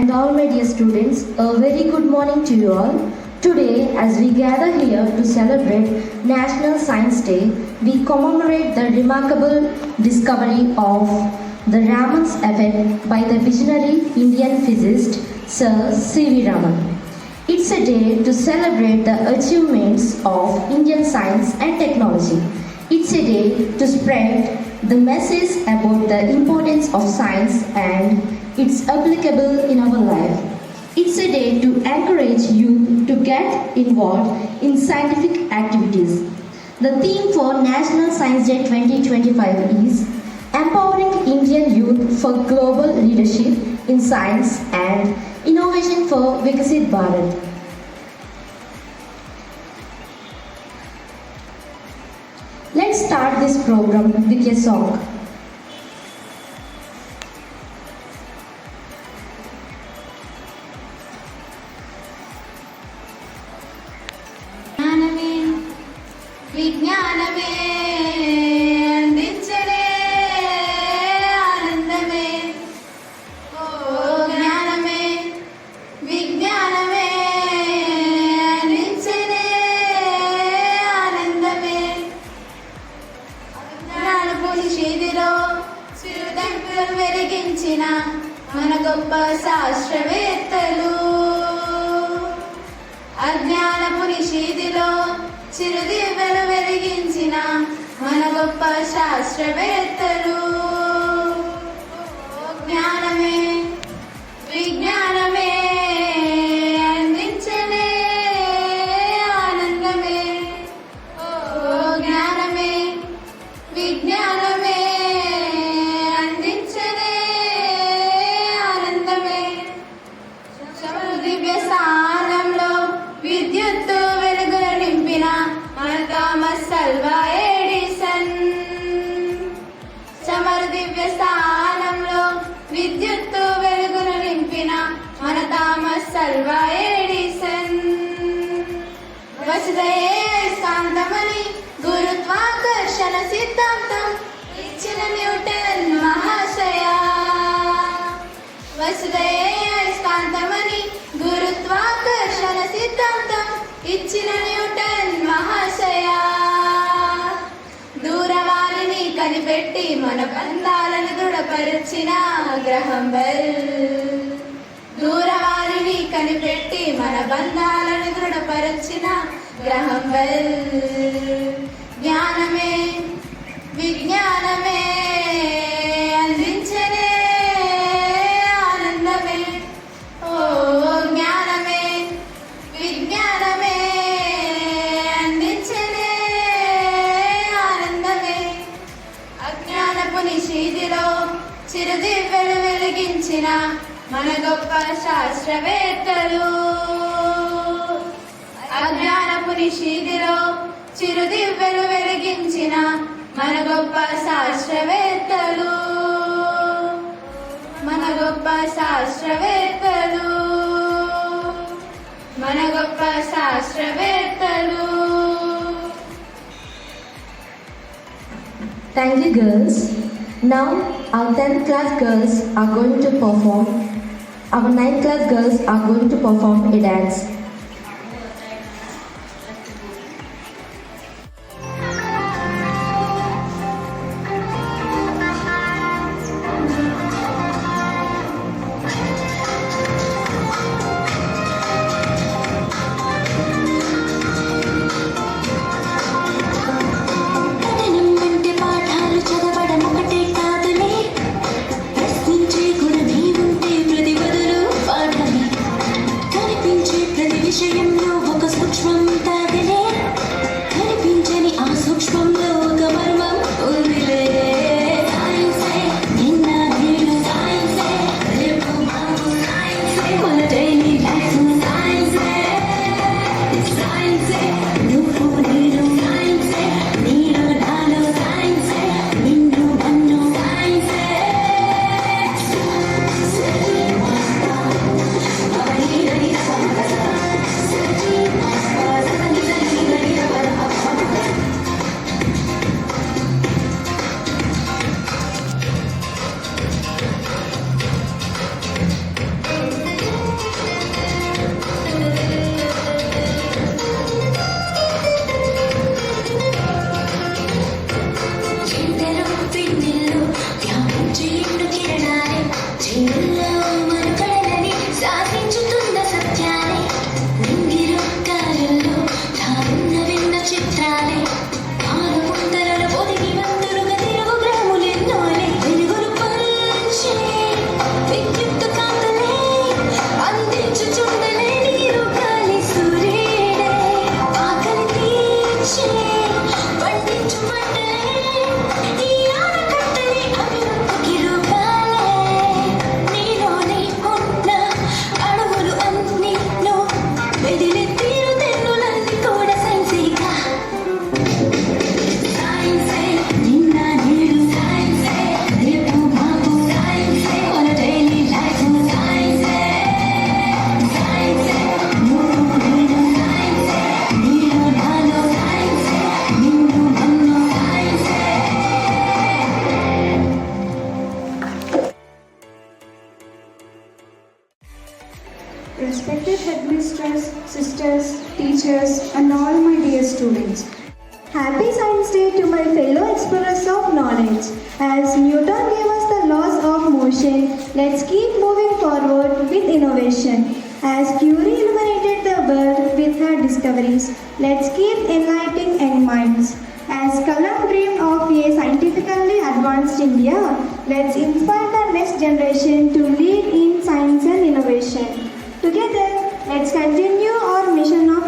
and all my dear students, a very good morning to you all. Today, as we gather here to celebrate National Science Day, we commemorate the remarkable discovery of the Raman's effect by the visionary Indian physicist Sir C.V. Raman. It's a day to celebrate the achievements of Indian science and technology. It's a day to spread the message about the importance of science and its applicable in our life. It's a day to encourage youth to get involved in scientific activities. The theme for National Science Day 2025 is Empowering Indian Youth for Global Leadership in Science and Innovation for Viksit Bharat. Let's start this program with a song. విజ్ఞానమే అందించడే ఆనందమే ఓ జ్ఞానమే విజ్ఞానమే అందించడే ఆనందమే అజ్ఞానపుని చేతిలో చిరుదంకులు వెలిగించిన మన గొప్ప శాస్త్రవేత్తలు అజ్ఞానపుని చేతిలో చిరుదివ్వెలు వెలిగించిన మన గొప్ప శాస్త్రవేత్తలు జ్ఞానమే విజ్ఞానమే అందించలే ఆనందమే ఓ జ్ఞానమే విజ్ఞానమే అందించలే ఆనందమే దివ్య స్థానంలో విద్యుత్తు వెలుగులు నింపిన థామస్ అల్వా ఎడిసన్ సమర దివ్య స్థానంలో విద్యుత్తు వెలుగును నింపిన మన థామస్ అల్వా ఎడిసన్ వసుదయే శాంతమని గురుత్వాకర్షణ సిద్ధాంతం ఇచ్చిన న్యూటన్ మహాశయ వసుదయే శాంతమని గురుత్వాకర్షణ సిద్ధాంతం ఇచ్చిన న్యూటన్ మహాశయ దూరవాణిని కనిపెట్టి మన బంధాలను దృఢపరిచిన గ్రహం బెల్ దూరవాణిని కనిపెట్టి మన బంధాలను దృఢపరిచిన గ్రహం బెల్ జ్ఞానమే విజ్ఞానమే అందించనే ఆనందమే ఓ జ్ఞానమే విజ్ఞానమే అందించలే ఆనందమే అజ్ఞానపు నిషీదిలో చిరుదివ్వెలు వెలిగించిన మన గొప్ప శాస్త్రవేత్తలు అజ్ఞానపు నిషీదిలో చిరుదివ్వెలు వెలిగించిన మన గొప్ప శాస్త్రవేత్తలు మన గొప్ప శాస్త్రవేత్తలు మన గొప్ప శాస్త్రవేత్తలు. Thank you, girls. Now our 10th class girls are going to perform. Our 9th class girls are going to perform a dance. ప్రతి teachers, and all my dear students. Happy Science Day to my fellow explorers of knowledge. As Newton gave us the laws of motion, let's keep moving forward with innovation. As Curie illuminated the world with her discoveries, let's keep enlightening young minds. As Kalam dreamed of a scientifically advanced India, let's inspire the next generation to lead in science and innovation. Together, let's continue our mission of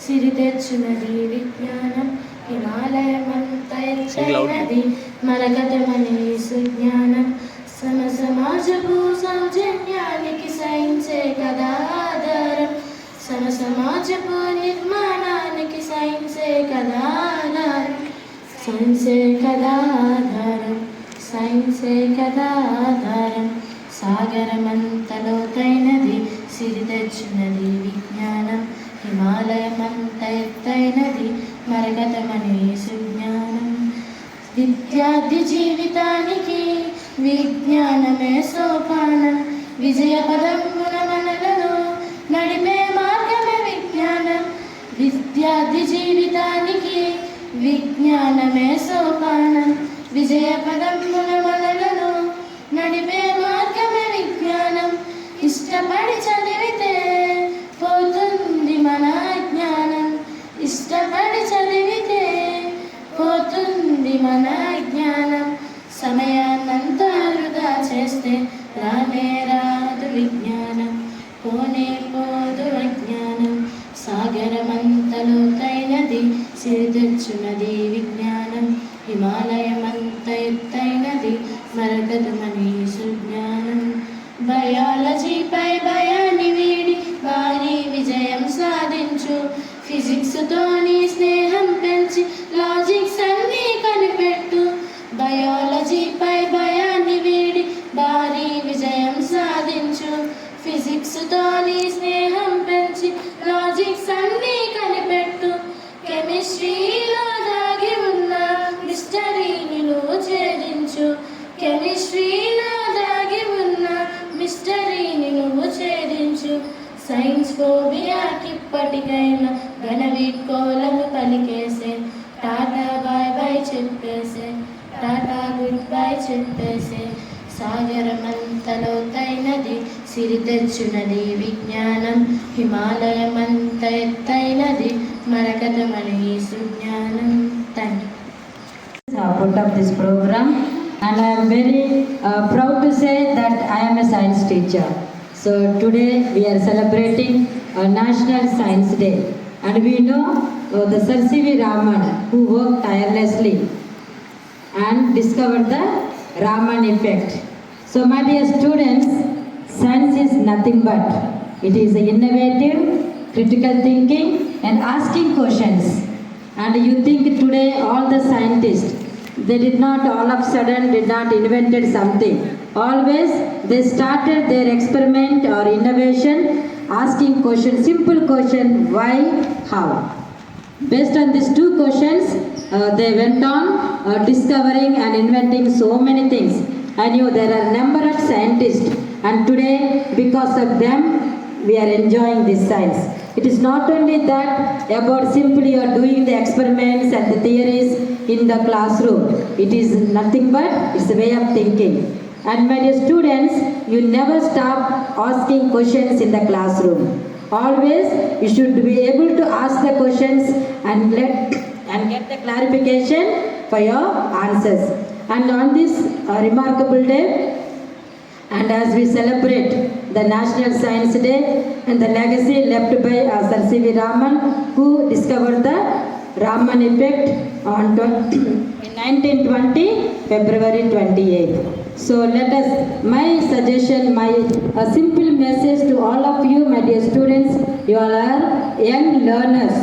సిరి తెచ్చునది విజ్ఞానం హిమాలయమంత ఎత్తైనది మరగతమని సుజ్ఞానం సమాజపు సౌజన్యానికి సైన్సే కదా ఆధారం సమాజపు నిర్మాణానికి సైన్సే కదా ఆధారం సైన్సే కదా ఆధారం సైన్సే కదా ఆధారం సాగరమంత లోతైనది సిరి తెచ్చునది విజ్ఞానం హిమాలయమంత ఎత్తైనది మరగతమని సుజ్ఞానం విద్యార్థి జీవితానికి విజ్ఞానమే సోపానం విజయ పదమున మనలను నడిపే మార్గమే విజ్ఞానం విద్యార్థి జీవితానికి విజ్ఞానమే సోపానం విజయ పదమున మనలను నడిపే మార్గమే విజ్ఞానం ఇష్టపడి చదివితే పోతుంది మన జ్ఞానం ఇష్టపడి చదివితే పోతుంది మన జ్ఞానం సమయాన్నంతా వృధా చేస్తే రానే రాదు విజ్ఞానం పోనే పోదు అజ్ఞానం సాగరమంత లోతైనది సిరి తెచ్చునది విజ్ఞానం హిమాలయమంత ఎత్తైనది మరగతమని సుజ్ఞానం బయాలజీపై భయాన్ని వీడి భారీ విజయం సాధించు ఫిజిక్స్తోని స్నేహం పెంచి లాజిక్స్ అన్నీ కనిపెట్టు బయాలజీపై భయాన్ని వీడి భారీ విజయం సాధించు ఫిజిక్స్తోని స్నేహం పెంచి లాజిక్స్ అన్నీ కనిపెట్టు కెమిస్ట్రీలో దాగి ఉన్న మిస్టరీని నువ్వు ఛేదించు కెమిస్ట్రీలో దాగి ఉన్న మిస్టరీని నువ్వు ఛేదించు సైన్స్ ఫోబియాకిప్పటికైనా ఘన వీడ్కోలను పలికేసే టాటా బాయ్ బాయ్ చెప్పేసే టాటా గుడ్ బాయ్ చెప్పేసే సాగరమంత లోతైనది సిరి తెచ్చునది విజ్ఞానం హిమాలయమంత ఎత్తైనది మరకతమని సుజ్ఞానం. Thank you. Put up this program, and I am very proud to say that I am a science teacher. So today we are celebrating National Science Day, and we know the Sir C.V. Raman, who worked tirelessly and discovered the Raman effect. So my dear students, science is nothing but it is innovative, critical thinking and asking questions. And you think today all the scientists, they did not all of a sudden invented something. Always they started their experiment or innovation asking question, simple question, why, how. Based on these two questions, they went on discovering and inventing so many things. I knew there are a number of scientists, and today because of them we are enjoying this science. It is not only that about simply you are doing the experiments and the theories in the classroom. It is nothing but it's a way of thinking. And my dear students, you never stop asking questions in the classroom. Always you should be able to ask the questions and get the clarification for your answers. And on this remarkable day, and as we celebrate the National Science Day and the legacy left by Sir C.V. Raman, who discovered the Raman effect on 1920, February 28th. So let us, my suggestion, my simple message to all of you, my dear students, you all are young learners.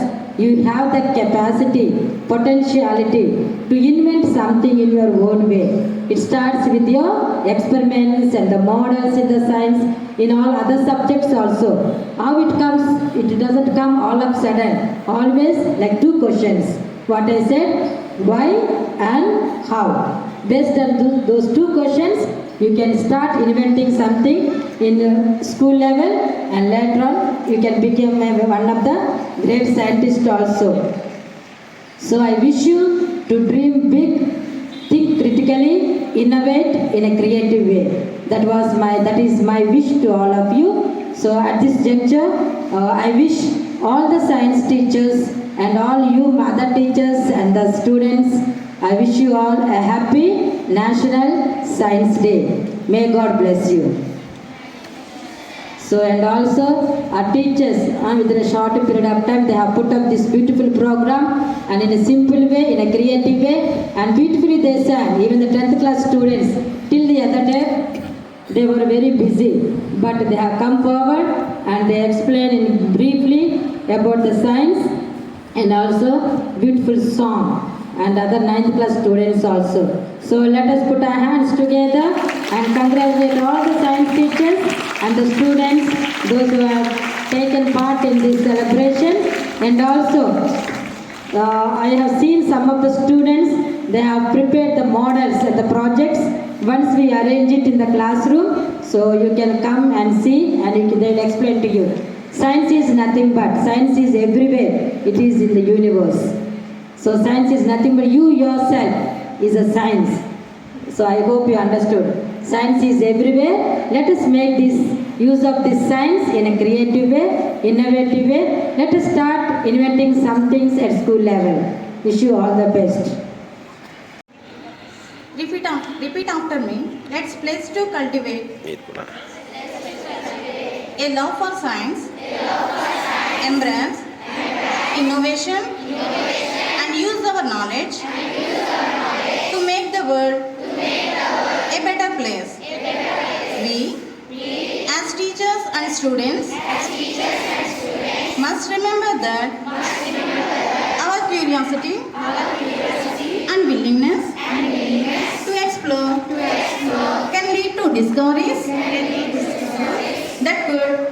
You have the capacity, potentiality to invent something in your own way. It starts with your experiments and the models in the science, in all other subjects also. How it comes, it doesn't come all of a sudden. Always like two questions. What I said, why and how. Based on those two questions, you can start inventing something in school level, and later on you can become one of the great scientists also. So I wish you to dream big, think critically, innovate in a creative way. That is my wish to all of you. So at this juncture, I wish all the science teachers and all you other teachers and the students, I wish you all a happy National Science Day. May God bless you. So and also our teachers, within a short period of time, they have put up this beautiful program, and in a simple way, in a creative way, and beautifully they sang. Even the 10th class students, till the other day, they were very busy, but they have come forward and they explained briefly about the science and also beautiful song, and other 9th class students also. So let us put our hands together and congratulate all the science teachers and the students, those who have taken part in this celebration. And also, I have seen some of the students, they have prepared the models and the projects. Once we arrange it in the classroom, so you can come and see, and they will explain to you. Science is nothing but, science is everywhere, it is in the universe. So science is nothing but you yourself is a science. So I hope you understood. Science is everywhere. Let us make this use of this science in a creative way, innovative way. Let us start inventing some things at school level. Wish you all the best. Repeat after me. Let's pledge to cultivate a love for science, embrace innovation, and use our knowledge to make the world a better place. We, as teachers and students, must remember that our curiosity and willingness to explore can lead to discoveries that could